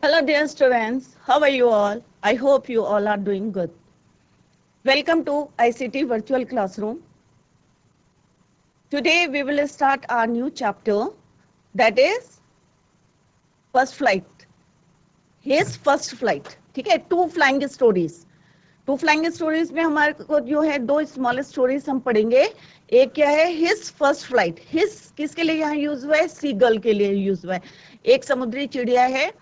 Hello, dear students. How are you all? I hope you all are doing good. Welcome to ICT Virtual Classroom. Today we will start our new chapter, that is first flight. His first flight. ठीक है, two flying stories. Two flying stories में हमारे को जो है दो small stories हम पढ़ेंगे। एक क्या है, हिज फर्स्ट फ्लाइट। हिज किसके लिए यहाँ यूज हुआ है? सीगल के लिए यूज हुआ है। एक समुद्री चिड़िया है,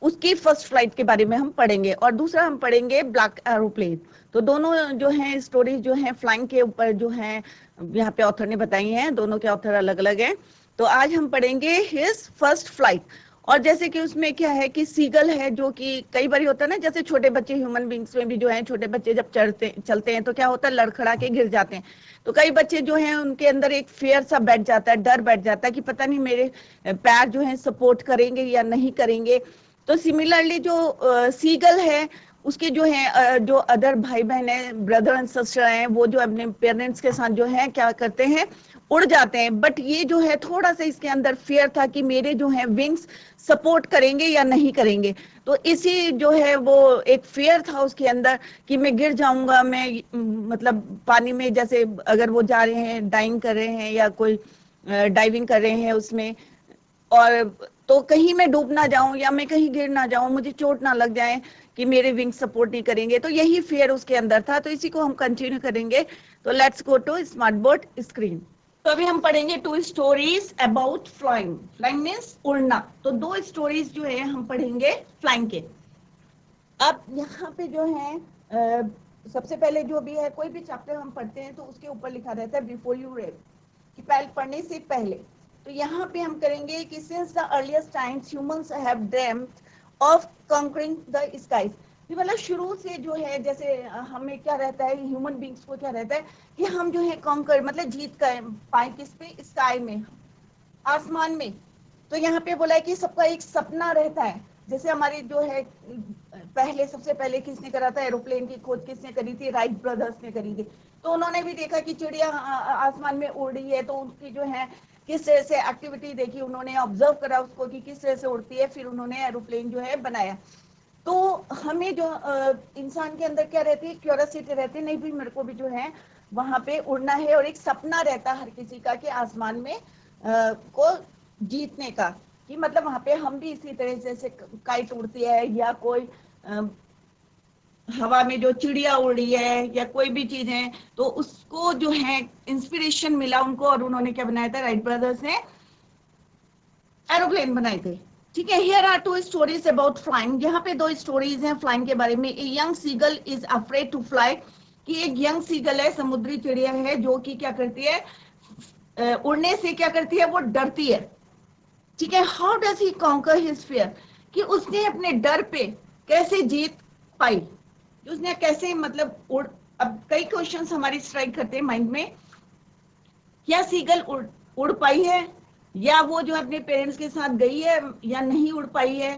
उसकी फर्स्ट फ्लाइट के बारे में हम पढ़ेंगे। और दूसरा हम पढ़ेंगे ब्लैक एरोप्लेन। तो दोनों जो हैं स्टोरी जो हैं फ्लाइंग के ऊपर जो हैं यहाँ पे ऑथर ने बताई हैं। दोनों के ऑथर अलग अलग हैं। तो आज हम पढ़ेंगे हिज फर्स्ट फ्लाइट। और जैसे कि उसमें क्या है कि सीगल है, जो कि कई बार होता है ना, जैसे छोटे बच्चे ह्यूमन बींग्स में भी जो है, छोटे बच्चे जब चलते हैं तो क्या होता है, लड़खड़ा के गिर जाते हैं। तो कई बच्चे जो हैं उनके अंदर एक फियर सा बैठ जाता है, डर बैठ जाता है कि पता नहीं मेरे पैर जो है सपोर्ट करेंगे या नहीं करेंगे। तो सिमिलरली जो सीगल है, उसके जो है जो अदर भाई बहन है, ब्रदर एंड सिस्टर हैं, वो जो अपने पेरेंट्स के साथ जो है क्या करते हैं, उड़ जाते हैं। बट ये जो है थोड़ा सा इसके अंदर फियर था कि मेरे जो है विंग्स सपोर्ट करेंगे या नहीं करेंगे। तो इसी जो है वो एक फियर था उसके अंदर कि मैं गिर जाऊंगा, मैं मतलब पानी में, जैसे अगर वो जा रहे हैं डाइंग कर रहे हैं या कोई डाइविंग कर रहे हैं उसमें, और तो कहीं मैं डूब ना जाऊं या मैं कहीं गिर ना जाऊं, मुझे चोट ना लग जाए कि मेरे विंग सपोर्ट नहीं करेंगे। तो यही फियर उसके अंदर था। तो इसी को हम कंटिन्यू करेंगे। तो let's go to smart board screen. तो अभी हम पढ़ेंगे two stories about flying. Flying means उड़ना। तो दो स्टोरीज जो है हम पढ़ेंगे फ्लाइंग के। अब यहाँ पे जो है सबसे पहले जो भी है, कोई भी चैप्टर हम पढ़ते हैं तो उसके ऊपर लिखा रहता है बिफोर यू रीड, कि पहले पढ़ने से पहले। तो यहाँ पे हम करेंगे कि since the earliest times humans have dreamed of conquering the skies. मतलब शुरू से जो है, जैसे हमें क्या रहता है, ह्यूमन बींग्स को क्या रहता है कि हम जो है कॉन्कर मतलब जीत कर पाए, किस पे? स्काई में, आसमान में। तो यहाँ पे बोला है कि सबका एक सपना रहता है। जैसे हमारी जो है पहले, सबसे पहले किसने करा था एरोप्लेन की खोज? किसने करी थी? राइट ब्रदर्स ने करी थी। तो उन्होंने भी देखा कि चिड़िया आसमान में उड़ रही है, तो उनकी जो है किस तरह से एक्टिविटी देखी, उन्होंने ऑब्जर्व करा उसको कि किस तरह से उड़ती है, फिर उन्होंने एरोप्लेन जो है बनाया। तो हमें जो इंसान के अंदर क्या रहती है, क्यूरियोसिटी रहती है, नहीं भी मेरे को भी जो है वहां पे उड़ना है। और एक सपना रहता है हर किसी का कि आसमान में को जीतने का, कि मतलब वहां पे हम भी इसी तरह जैसे काइट उड़ती है या कोई हवा में जो चिड़िया उड़ रही है या कोई भी चीज है, तो उसको जो है इंस्पिरेशन मिला उनको, और उन्होंने क्या बनाया था, राइट ब्रदर्स ने एरोप्लेन बनाए थे। ठीक है, here are two stories about flying. यहाँ पे दो स्टोरीज हैं फ्लाइंग के बारे में। A young seagull is afraid to fly, कि एक यंग सीगल है, समुद्री चिड़िया है, जो कि क्या करती है, उड़ने से क्या करती है, वो डरती है। ठीक है, how does he conquer his fear, कि उसने अपने डर पे कैसे जीत पाई, उसने कैसे मतलब उड़। अब कई क्वेश्चंस हमारी स्ट्राइक करते हैं माइंड में, क्या सीगल उड़ पाई है, या वो जो अपने पेरेंट्स के साथ गई है या नहीं उड़ पाई है,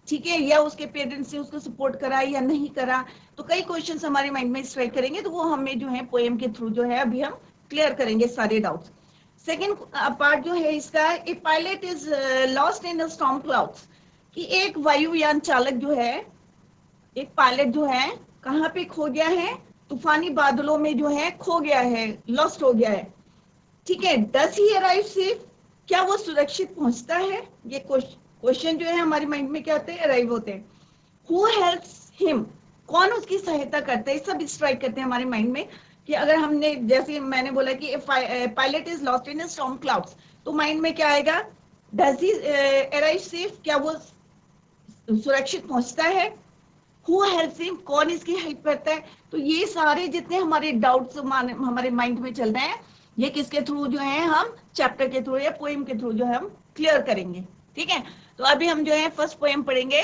ठीक है, या उसके पेरेंट्स ने उसको सपोर्ट करा या नहीं करा। तो कई क्वेश्चंस हमारे माइंड में स्ट्राइक करेंगे, तो वो हमें जो है पोएम के थ्रू जो है अभी हम क्लियर करेंगे सारे डाउट्स। सेकेंड पार्ट जो है इसका, a pilot is lost in storm clouds, कि एक वायुयान चालक जो है, एक पायलट जो है कहाँ पे खो गया है, तूफानी बादलों में जो है खो गया है, लॉस्ट हो गया है। ठीक है, डस ही अराइव सेफ, क्या वो सुरक्षित पहुंचता है? ये क्वेश्चन जो है हमारे माइंड में क्या होते हैं, अराइव होते हैं। हु हेल्प्स हिम, कौन उसकी सहायता करता है, सब स्ट्राइक करते हैं हमारे माइंड में। कि अगर हमने, जैसे मैंने बोला कि pilot is lost in storm clouds, तो माइंड में क्या आएगा, डज ही अराइव सेफ, क्या वो सुरक्षित पहुंचता है? हु हेल्प्स हिम, कौन इसकी हेल्प करता है? तो ये सारे जितने हमारे डाउट्स हमारे माइंड में चल रहे हैं, ये किसके थ्रू जो है हम चैप्टर के थ्रू या पोएम के थ्रू जो है हम क्लियर करेंगे। ठीक है, तो अभी हम जो है फर्स्ट पोएम पढ़ेंगे।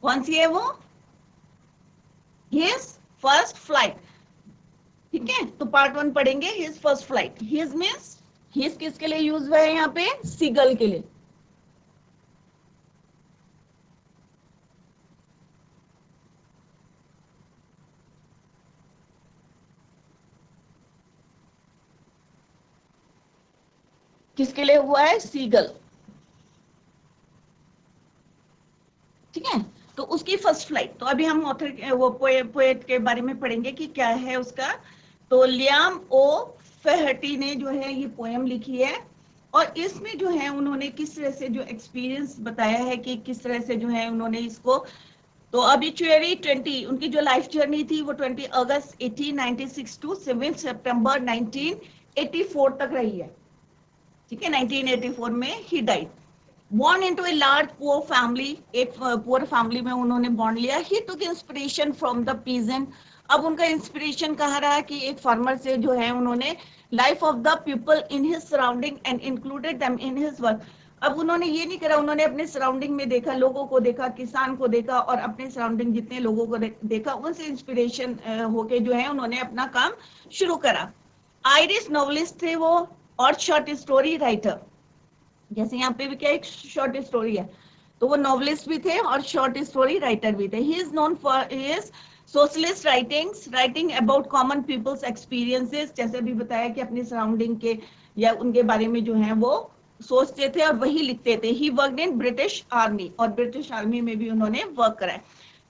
कौन सी है वो? His first flight. ठीक है, तो पार्ट वन पढ़ेंगे, his first flight. His means, his किसके लिए यूज हुआ है यहाँ पे? सीगल के लिए। किसके लिए हुआ है? सीगल। ठीक है। तो उसकी फर्स्ट फ्लाइट, तो अभी हम ऑथर वो पोएट के बारे में पढ़ेंगे कि क्या है उसका। तो लियाम ओ फेहर्टी ने जो है ये पोएम लिखी है, और इसमें जो है उन्होंने किस तरह से जो एक्सपीरियंस बताया है कि किस तरह से जो है उन्होंने इसको, तो ऑब्ituary 20, उनकी जो लाइफ जर्नी थी वो 20 अगस्त 1896 टू 7 सितंबर 1984 तक रही है। ठीक है, 1984 में he died. born into a large poor family, एक पुअर फैमिली में उन्होंने बॉर्न लिया। he took inspiration from the peasant, अब उनका इंस्पिरेशन कहाँ रहा कि एक फार्मर से जो है उन्होंने life of the people in his surrounding and included them in his work. अब उन्होंने ये नहीं करा, उन्होंने अपने सराउंडिंग में देखा, लोगों को देखा, किसान को देखा, और अपने सराउंडिंग जितने लोगों को देखा उनसे इंस्पिरेशन होके जो है उन्होंने अपना काम शुरू करा। आयरिश नॉवलिस्ट थे वो और शॉर्ट स्टोरी राइटर, जैसे यहाँ पे भी क्या एक शॉर्ट स्टोरी है, तो वो नॉवलिस्ट भी थे और शॉर्ट स्टोरी राइटर भी थे। He is known for his socialist writings, writing about common people's experiences, जैसे भी बताया कि अपनी सराउंडिंग के या उनके बारे में जो है वो सोचते थे और वही लिखते थे। He worked in British army, और ब्रिटिश आर्मी में भी उन्होंने वर्क करा है।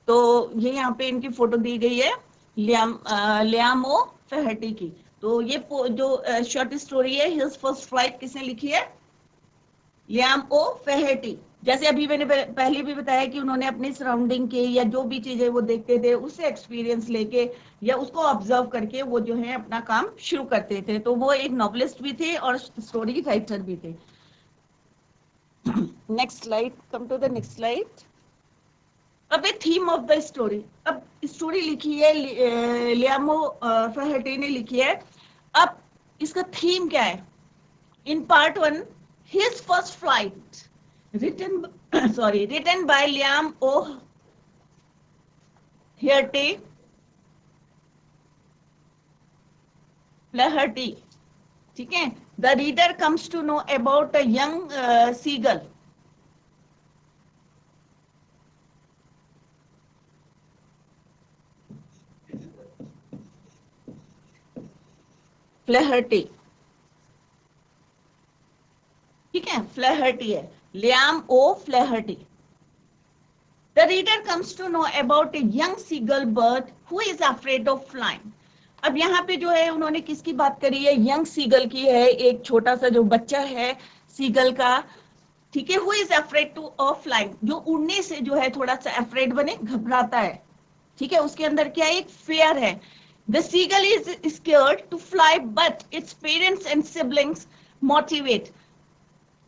तो ये यहाँ पे इनकी फोटो दी गई है लियाम ओ फेहर्टी की। तो ये जो शॉर्ट स्टोरी है हिज फर्स्ट फ्लाइट किसने लिखी है? लियाम ओ फेहर्टी। जैसे अभी मैंने पहले भी बताया कि उन्होंने अपने सराउंडिंग के या जो भी चीजें वो देखते थे उससे एक्सपीरियंस लेके या उसको ऑब्जर्व करके वो जो है अपना काम शुरू करते थे। तो वो एक नॉवलिस्ट भी थे और स्टोरी राइटर भी थे। Next slide, come to the next slide. अब a theme of the story, अब स्टोरी लिखी है लियाम ओ फेहर्टी ने लिखी है। अब इसका थीम क्या है? In part 1, his first flight, written by Liam O. Flaherty, ठीक है। The reader comes to know about a young seagull. Flaherty, ठीक है, फ्लैहर्टी है, Liam O'Flaherty. The reader comes to know about a young seagull bird who is afraid of flying. अब यहाँ पे जो है उन्होंने किसकी बात करी है? यंग सीगल की है, एक छोटा सा जो बच्चा है सीगल का, ठीक है। Who is afraid two of flying, जो उड़ने से जो है थोड़ा सा अफ्रेड बने, घबराता है, ठीक है। उसके अंदर क्या एक फेयर है। The seagull is scared to fly but its parents and siblings motivate,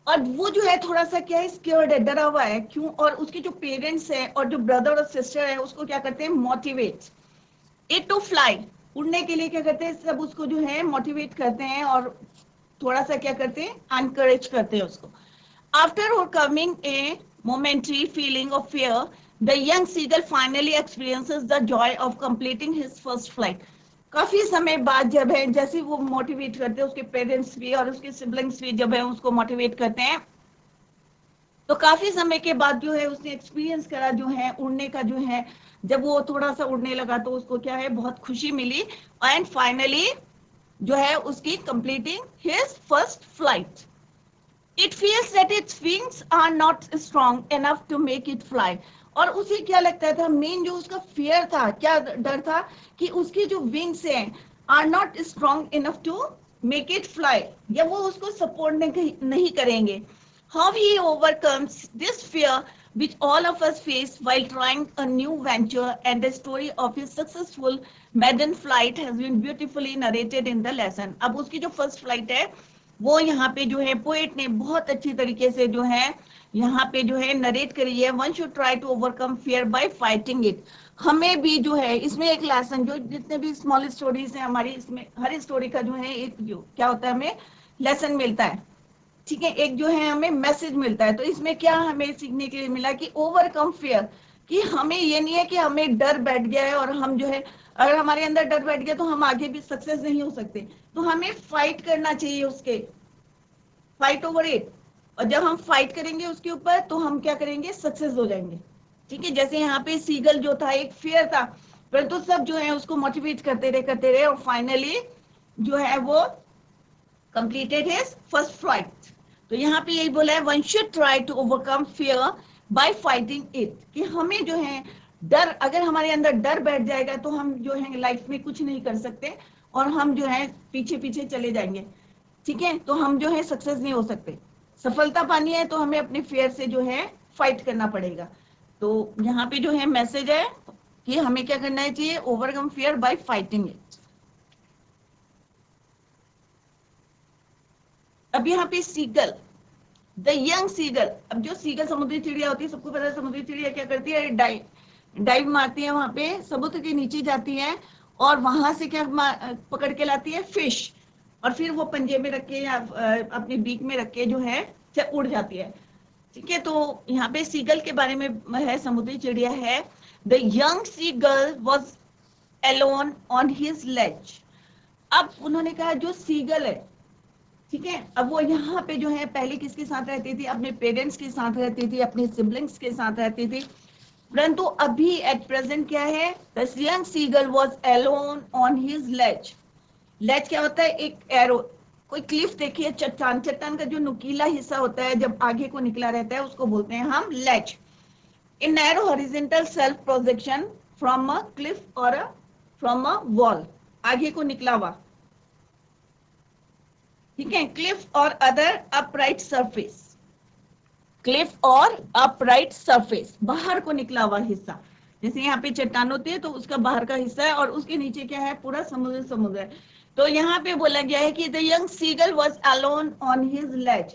और वो जो है थोड़ा सा क्या है स्केयर्ड है, डरा हुआ है। क्यों? और उसके जो पेरेंट्स हैं और जो ब्रदर और सिस्टर है उसको क्या करते हैं? मोटिवेट इट टू फ्लाई, उड़ने के लिए क्या करते हैं? सब उसको जो है मोटिवेट करते हैं और थोड़ा सा क्या करते हैं? एनकरेज करते हैं उसको। After overcoming a momentary feeling of fear, the young seagull finally experiences the joy of completing his first flight. काफी समय बाद जब है, जैसे वो मोटिवेट करते हैं, उसके पेरेंट्स भी और उसके सिबलिंग्स भी जब है उसको मोटिवेट करते हैं, तो काफी समय के बाद जो है उसने एक्सपीरियंस करा जो है उड़ने का, जो है जब वो थोड़ा सा उड़ने लगा तो उसको क्या है बहुत खुशी मिली, एंड फाइनली जो है उसकी completing his first flight. It feels that its wings are not strong enough to make it fly, और उसे क्या लगता था, मेन जो उसका फियर था, क्या डर था कि उसके जो विंग्स हैं are not strong enough to make it fly, या वो उसको सपोर्ट नहीं करेंगे। How he overcomes this fear which all of us face while trying a new venture, and the story of his successful maiden flight has been beautifully narrated in the lesson। अब उसकी जो first flight है वो यहाँ पे जो है poet ने बहुत अच्छी तरीके से जो है यहाँ पे जो है नरेट करी है। One should try to overcome fear by fighting it. हमें भी जो है इसमें एक लेसन, जो जितने भी स्मॉल स्टोरीज हैं हमारी, इसमें हर स्टोरी का जो है एक जो क्या होता है हमें लेसन मिलता है, ठीक है, एक जो है हमें मैसेज मिलता है। तो इसमें क्या हमें सीखने के लिए मिला कि ओवरकम फियर, कि हमें ये नहीं है कि हमें डर बैठ गया है और हम जो है अगर हमारे अंदर डर बैठ गया तो हम आगे भी सक्सेस नहीं हो सकते, तो हमें फाइट करना चाहिए उसके, फाइट ओवर इट। और जब हम फाइट करेंगे उसके ऊपर तो हम क्या करेंगे? सक्सेस हो जाएंगे, ठीक है। जैसे यहाँ पे सीगल जो था एक फियर था, परंतु तो सब जो है उसको मोटिवेट करते रहे और फाइनली जो है वो कंप्लीटेड हिज फर्स्ट फ्लाइट। तो यहाँ पे यही बोला है, one should try to overcome fear by fighting it, कि हमें जो है डर, अगर हमारे अंदर डर बैठ जाएगा तो हम जो है लाइफ में कुछ नहीं कर सकते और हम जो है पीछे पीछे चले जाएंगे, ठीक है, तो हम जो है सक्सेस नहीं हो सकते। सफलता पानी है तो हमें अपने फियर से जो है फाइट करना पड़ेगा। तो यहाँ पे जो है मैसेज है कि हमें क्या करना चाहिए, overcome fear by fighting it. अब यहाँ पे सीगल, द यंग सीगल, अब जो सीगल समुद्री चिड़िया होती है, सबको पता है समुद्री चिड़िया क्या करती है, डाइव मारती है, वहां पे समुद्र के नीचे जाती है और वहां से क्या पकड़ के लाती है, फिश, और फिर वो पंजे में रख के या अपने बीक में रख के जो है उड़ जाती है, ठीक है। तो यहाँ पे सीगल के बारे में है, समुद्री चिड़िया है। The young seagull was alone on his ledge. अब उन्होंने कहा जो सीगल है, ठीक है, अब वो यहाँ पे जो है पहले किसके साथ रहती थी, अपने पेरेंट्स के साथ रहती थी, अपने सिबलिंग्स के साथ रहती थी, परंतु अभी एट प्रेजेंट क्या है, the young seagull was alone on his ledge. Ledge क्या होता है, एक एरो, कोई क्लिफ देखिए, चट्टान, चट्टान का जो नुकीला हिस्सा होता है जब आगे को निकला रहता है उसको बोलते हैं हम ledge. In narrow horizontal shelf projection from a cliff or from a wall, आगे को निकला हुआ, ठीक है, cliff or other upright surface, cliff or upright surface, बाहर को निकला हुआ हिस्सा, जैसे यहाँ पे चट्टान होती है तो उसका बाहर का हिस्सा है और उसके नीचे क्या है, पूरा समुद्र, समुद्र है। तो यहाँ पे बोला गया है कि the young seagull was alone on his ledge,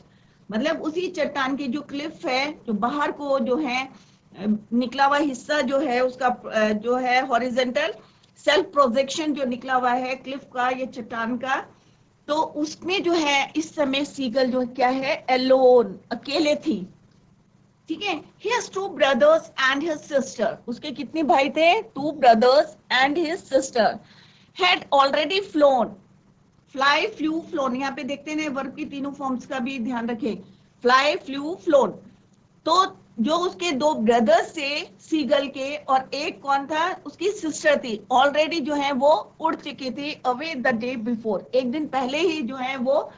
मतलब उसी चट्टान की जो क्लिफ है, जो बाहर को जो है निकला हुआ हिस्सा जो है उसका जो है हॉरिजॉन्टल सेल्फ प्रोजेक्शन जो निकला हुआ है क्लिफ का, ये चट्टान का, तो उसमें जो है इस समय सीगल जो क्या है, एलोन, अकेले थी, ठीक है। He has two brothers and his sister. उसके कितने भाई थे, two brothers and his sister had already flown. Fly, flew, flown, यहाँ पे देखते हैं वर्ब की तीनों फॉर्म्स का भी ध्यान रखें, fly, flew, flown। तो जो उसके दो ब्रदर्स थे सीगल के, और एक कौन था, उसकी सिस्टर थी, ऑलरेडी जो है वो उड़ चुकी थी, अवे द डे बिफोर, एक दिन पहले ही जो है वो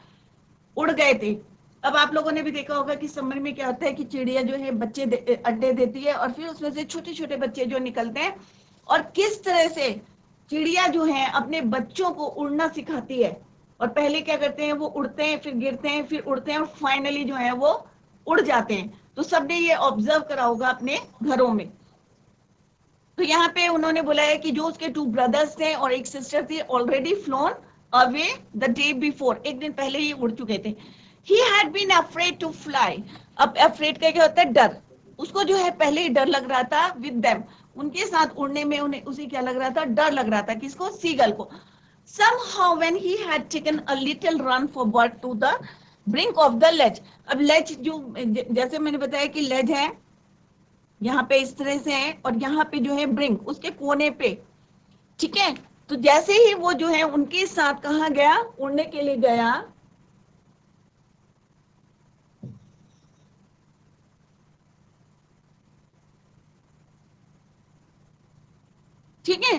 उड़ गए थे। अब आप लोगों ने भी देखा होगा कि समर में क्या होता है कि चिड़िया जो है बच्चे अंडे देती है और फिर उसमें से छोटे छोटे बच्चे जो निकलते हैं, और किस तरह से चिड़िया जो है अपने बच्चों को उड़ना सिखाती है, और पहले क्या करते हैं, वो उड़ते हैं, फिर गिरते हैं, फिर उड़ते हैं और फाइनली जो है वो उड़ जाते हैं। तो सबने ये ऑब्जर्व करा होगा अपने घरों में। तो यहाँ पे उन्होंने बोला है कि जो उसके टू ब्रदर्स थे और एक सिस्टर थी, already phloem away the day before, एक दिन पहले ही उड़ चुके थे। He had been afraid to fly. अब afraid का क्या होता है, डर, उसको जो है पहले ही डर लग रहा था, with them, उनके साथ उड़ने में उन्हें उसे क्या लग रहा था, डर लग रहा था, किसको, सीगल को। Somehow when he had taken a little run forward to the brink of the ledge, अब ledge जो जैसे मैंने बताया कि ledge है यहाँ पे इस तरह से है, और यहाँ पे जो है ब्रिंक, उसके कोने पे, ठीक है। तो जैसे ही वो जो है उनके साथ कहाँ गया, उड़ने के लिए गया, ठीक है,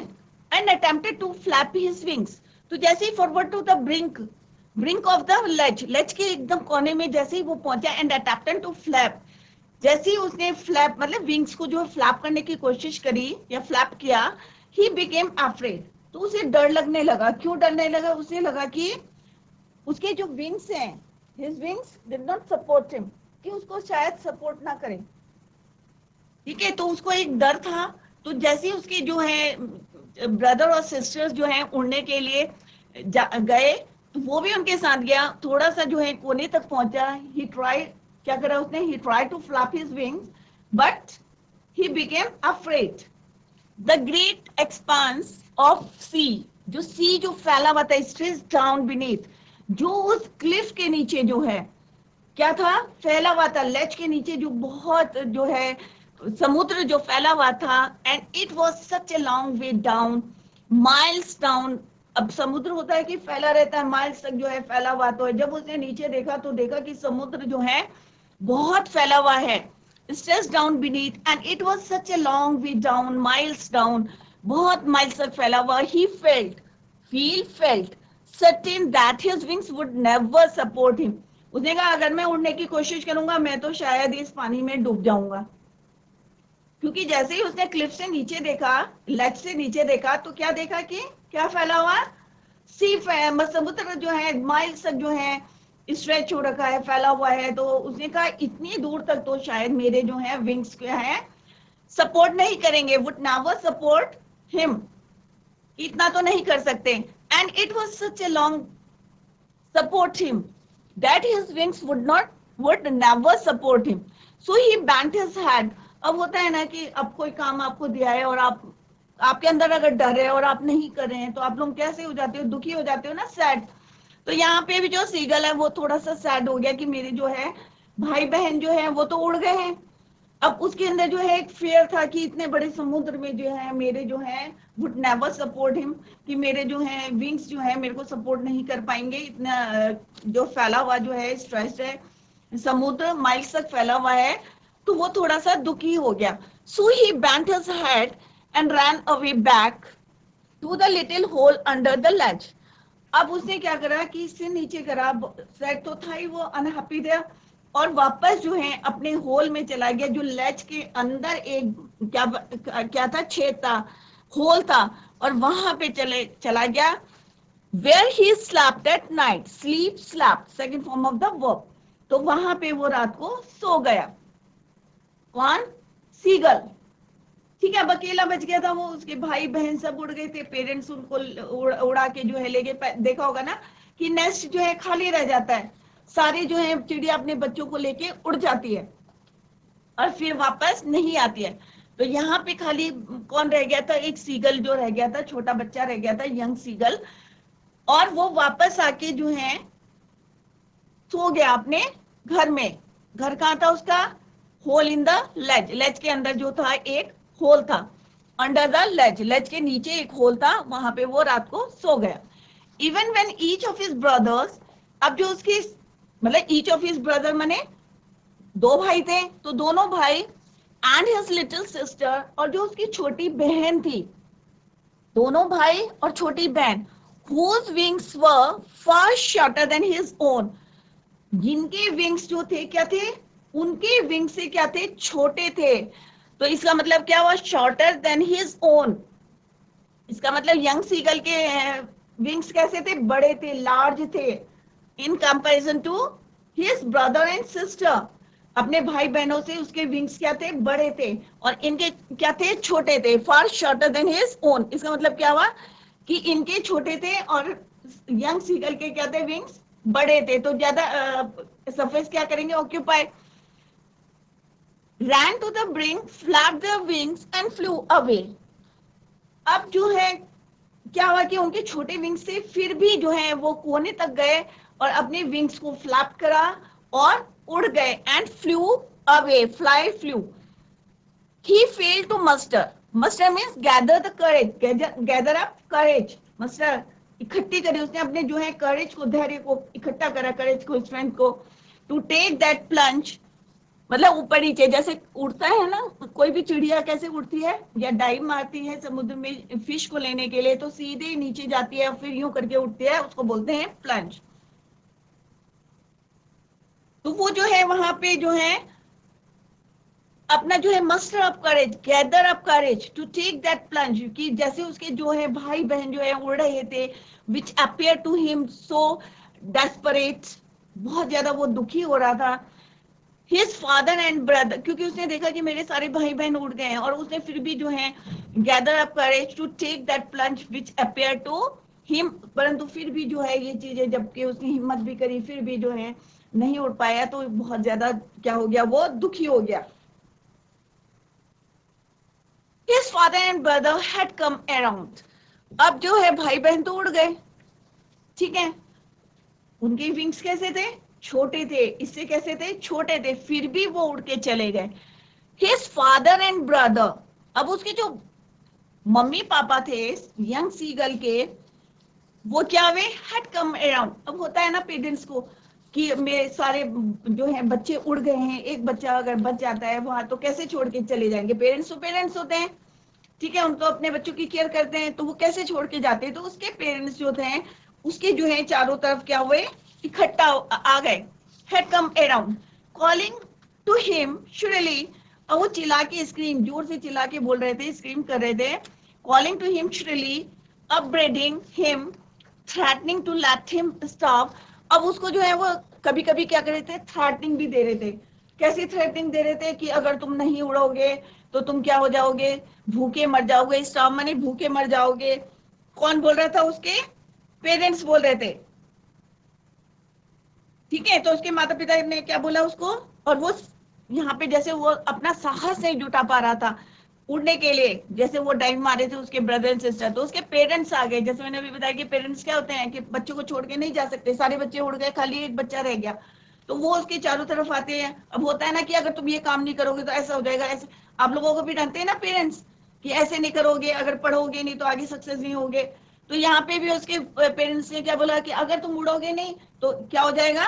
and attempted to flap his wings, तो जैसे ही forward to the brink, brink of the ledge, ledge के एकदम कोने में जैसे ही वो पहुंचा, एंड अटेम्प्टेड टू फ्लैप, जैसे ही उसने फ्लैप मतलब विंग्स को जो फ्लैप करने की कोशिश करी या फ्लैप किया, ही बिकेम अफ्रेड, तो उसे डर लगने लगा। क्यों डरने लगा, उसे लगा कि उसके जो विंग्स हैं, his wings did not support him, कि उसको शायद सपोर्ट ना करें, ठीक है। तो उसको एक डर था। तो जैसे उसके जो है ब्रदर और सिस्टर्स जो है उड़ने के लिए गए, तो वो भी उनके साथ गया, थोड़ा सा जो है कोने तक पहुंचा, ही ट्राई, क्या करा उसने, he try to flap his wings but he became afraid. The great expanse of sea, जो सी जो फैला हुआ था, स्ट्रेच डाउन बीनीथ, जो उस क्लिफ के नीचे जो है क्या था, फैला हुआ था, लेज के नीचे जो बहुत जो है समुद्र जो फैला हुआ था, and it was such a long way down, miles down. अब समुद्र होता है कि फैला रहता है, माइल्स तक जो है फैला हुआ, तो जब उसने नीचे देखा तो देखा कि समुद्र जो है बहुत फैला हुआ है, stretch down beneath, and it was such a long way down, miles down, बहुत माइल्स तक फैला हुआ। He felt certain that his wings would never support him, उसने कहा अगर मैं उड़ने की कोशिश करूंगा मैं तो शायद इस पानी में डूब जाऊंगा, क्योंकि जैसे ही उसने क्लिफ से नीचे देखा, लेज से नीचे देखा, तो क्या देखा कि क्या फैला हुआ, सी समुद्र जो है माइल्स तक जो है स्ट्रेच हो रखा है, फैला हुआ है। तो उसने कहा इतनी दूर तक तो शायद मेरे जो है विंग्स क्या है सपोर्ट नहीं करेंगे, वुड नेवर सपोर्ट हिम, इतना तो नहीं कर सकते। And it was such a long support him that his wings would never support him, so he bent his head। अब होता है ना कि अब कोई काम आपको दिया है और आपके अंदर अगर डर है और आप नहीं कर रहे हैं तो आप लोग कैसे हो जाते हो, दुखी हो जाते हो ना, सैड। तो यहाँ पे भी जो सीगल है वो थोड़ा सा सैड हो गया कि मेरे जो है भाई बहन जो है वो तो उड़ गए हैं। अब उसके अंदर जो है एक फियर था कि इतने बड़े समुद्र में जो है मेरे जो है वुड नेवर सपोर्ट हिम, कि मेरे जो है विंग्स जो है मेरे को सपोर्ट नहीं कर पाएंगे, इतना जो फैला हुआ जो है स्ट्रेच है, समुद्र माइल्स तक फैला हुआ है। तो वो थोड़ा सा दुखी हो गया। So he bent his head and ran away back to the little hole under the ledge. अब उसने क्या करा कि इससे नीचे करा, सैड तो था ही, वो अनहैप्पी था, और वापस जो है अपने होल में चला गया, जो लेज के अंदर एक क्या था, छेद था, होल था, और वहां पे चला गया। Where he slept at night, sleep slept second form of the verb, तो वहां पे वो रात को सो गया। कौन, सीगल। ठीक है, अब अकेला बच गया था वो, उसके भाई बहन सब उड़ गए थे, पेरेंट्स उनको उड़ा के जो है ले गए। देखा होगा ना कि नेस्ट जो है खाली रह जाता है, सारे जो है चिड़िया अपने बच्चों को लेके उड़ जाती है और फिर वापस नहीं आती है। तो यहाँ पे खाली कौन रह गया था, एक सीगल जो रह गया था, छोटा बच्चा रह गया था, यंग सीगल, और वो वापस आके जो है सो गया अपने घर में। घर कहाँ था उसका, whole in the ledge, ledge के अंदर जो था एक होल था, अंडर द लेज, लेज के नीचे एक होल था, वहां पे वो रात को सो गया। Even when each of his brothers, अब जो उसके मतलब ईच ऑफ हिज ब्रदर माने दो भाई थे, तो दोनों भाई, एंड हिज लिटिल सिस्टर, और जो उसकी छोटी बहन थी, दोनों भाई और छोटी बहन, whose wings were far shorter than his own, जिनके विंग्स जो थे क्या थे, उनके विंग्स से क्या थे, छोटे थे। तो इसका मतलब क्या हुआ, शॉर्टर देन हिज ओन। इसका मतलब यंग सीगल के विंग्स कैसे थे, बड़े थे, लार्ज थे, in comparison to his brother and sister. अपने भाई बहनों से उसके विंग्स क्या थे, बड़े थे, और इनके क्या थे, छोटे थे, फार शॉर्टर देन हिज ओन। इसका मतलब क्या हुआ कि इनके छोटे थे और यंग सीगल के क्या थे, विंग्स बड़े थे, तो ज्यादा सरफेस क्या करेंगे, occupy. ran to the brink, flapped their wings and flew away। अब जो है क्या हुआ कि उनके छोटे विंग्स से फिर भी जो है वो कोने तक गए और अपने विंग्स को फ्लैप करा और उड़ गए, and flew away, fly flew. He failed to muster, muster means gather the courage, gather up courage, muster इकट्ठी करी उसने अपने जो है करेज को, धैर्य को इकट्ठा करा, करेज को, स्ट्रेंथ को, टू टेक दैट प्लंज, मतलब ऊपर नीचे जैसे उड़ता है ना कोई भी चिड़िया, कैसे उड़ती है या डाइव मारती है समुद्र में फिश को लेने के लिए, तो सीधे नीचे जाती है और फिर यूं करके उठती है, उसको बोलते हैं प्लंज। तो वो जो है वहां पे जो है अपना जो है muster up courage, gather up courage to take that plunge, कि जैसे उसके जो है भाई बहन जो है उड़ रहे थे, which appear to him so desperate, बहुत ज्यादा वो दुखी हो रहा था। हिज फादर एंड ब्रदर, क्योंकि उसने देखा कि मेरे सारे भाई बहन उड़ गए हैं, और उसने फिर भी जो है gather up courage to take that plunge which appear to him, परंतु फिर भी जो है ये चीजें, जबकि उसने हिम्मत भी करी फिर भी जो है नहीं उड़ पाया, तो बहुत ज्यादा क्या हो गया, वो दुखी हो गया। His father and brother had come around। अब जो है भाई बहन तो उड़ गए, ठीक है, उनके विंग्स कैसे थे, छोटे थे, इससे कैसे थे, छोटे थे, फिर भी वो उड़ के चले गए। हिज फादर एंड ब्रदर, अब उसके जो मम्मी पापा थे यंग सीगल के, वो क्या हुए, हैड कम अराउंड। अब होता है ना पेरेंट्स को कि मेरे सारे जो है बच्चे उड़ गए हैं, एक बच्चा अगर बच जाता है वहां तो कैसे छोड़ के चले जाएंगे, पेरेंट्स तो पेरेंट्स होते हैं, ठीक है, उनको अपने बच्चों की केयर करते हैं, तो वो कैसे छोड़ के जाते हैं। तो उसके पेरेंट्स जो थे उसके जो है चारों तरफ क्या हुए, इकट्ठा आ गए, had come around calling to him shrilly। और वो चिल्ला के स्क्रीम, जोर से चिल्ला के बोल रहे थे, स्क्रीम कर रहे थे, calling to him shrilly, upbraiding him, threatening to let him stop. अब उसको जो है वो कभी कभी क्या कर रहे थे, थ्रेटनिंग भी दे रहे थे। कैसी थ्रेटनिंग दे रहे थे कि अगर तुम नहीं उड़ोगे तो तुम क्या हो जाओगे, भूखे मर जाओगे। स्टॉप माने भूखे मर जाओगे। कौन बोल रहा था, उसके पेरेंट्स बोल रहे थे, ठीक है। तो उसके माता पिता ने क्या बोला उसको, और वो यहाँ पे जैसे वो अपना साहस नहीं जुटा पा रहा था उड़ने के लिए, जैसे वो डाइव मारे थे उसके ब्रदर एंड सिस्टर, तो उसके पेरेंट्स आ गए। जैसे मैंने अभी बताया कि पेरेंट्स क्या होते हैं कि बच्चों को छोड़ के नहीं जा सकते, सारे बच्चे उड़ गए, खाली एक बच्चा रह गया, तो वो उसके चारों तरफ आते हैं। अब होता है ना कि अगर तुम ये काम नहीं करोगे तो ऐसा हो जाएगा, ऐसे आप लोगों को भी डांटते हैं ना पेरेंट्स कि ऐसे नहीं करोगे, अगर पढ़ोगे नहीं तो आगे सक्सेस नहीं होगे। तो यहाँ पे भी उसके पेरेंट्स ने क्या बोला कि अगर तुम उड़ोगे नहीं तो क्या हो जाएगा,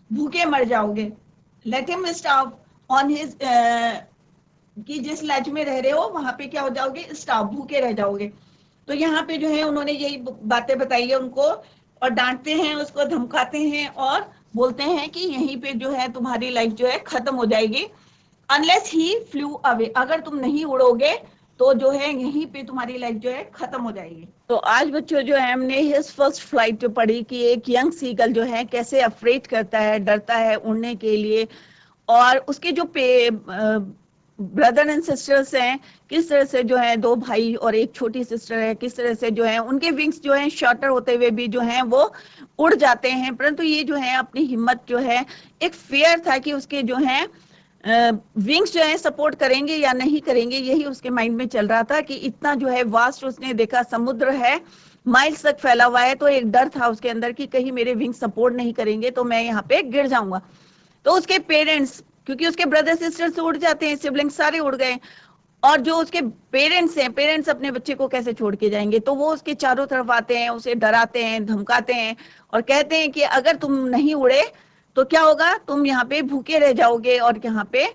भूखे मर जाओगे। Late him stop on his, कि जिस लैच में रह रहे हो वहां पे क्या हो जाओगे, स्टॉप, भूखे रह जाओगे। तो यहाँ पे जो है उन्होंने यही बातें बताई है उनको, और डांटते हैं उसको, धमकाते हैं और बोलते हैं कि यहीं पे जो है तुम्हारी लाइफ जो है खत्म हो जाएगी, अनलेस ही फ्लू अवे, अगर तुम नहीं उड़ोगे तो जो है यहीं पे तुम्हारी लाइफ जो है खत्म हो जाएगी। तो आज बच्चों जो है हमने हिज फर्स्ट फ्लाइट जो पढ़ी कि एक यंग सीगल जो है कैसे अफ्रेड करता है, डरता है उड़ने के लिए, और उसके जो ब्रदर एंड सिस्टर्स हैं किस तरह से जो है, दो भाई और एक छोटी सिस्टर है, किस तरह से जो है उनके विंग्स जो है शॉर्टर होते हुए भी जो है वो उड़ जाते हैं, परंतु ये जो है अपनी हिम्मत जो है, एक फियर था कि उसके जो है विंग्स जो है सपोर्ट करेंगे या नहीं करेंगे, यही उसके माइंड में चल रहा था कि इतना जो है वास्ट उसने देखा, समुद्र है माइल्स तक फैला हुआ है, तो एक डर था उसके अंदर कि कहीं मेरे विंग्स सपोर्ट नहीं करेंगे तो मैं यहाँ पे गिर जाऊंगा। तो उसके पेरेंट्स, क्योंकि उसके ब्रदर सिस्टर्स उड़ जाते हैं, सिबलिंग्स सारे उड़ गए, और जो उसके पेरेंट्स हैं, पेरेंट्स अपने बच्चे को कैसे छोड़ के जाएंगे, तो वो उसके चारों तरफ आते हैं, उसे डराते हैं, धमकाते हैं और कहते हैं कि अगर तुम नहीं उड़े तो क्या होगा, तुम यहाँ पे भूखे रह जाओगे। और यहाँ पे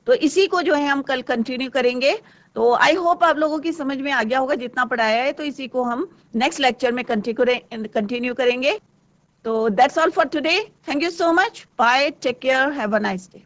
तो इसी को जो है हम कल कंटिन्यू करेंगे। तो आई होप आप लोगों की समझ में आ गया होगा जितना पढ़ाया है, तो इसी को हम नेक्स्ट लेक्चर में कंटिन्यू करेंगे। तो that's all for today, thank you so much, bye, take care, have a nice day.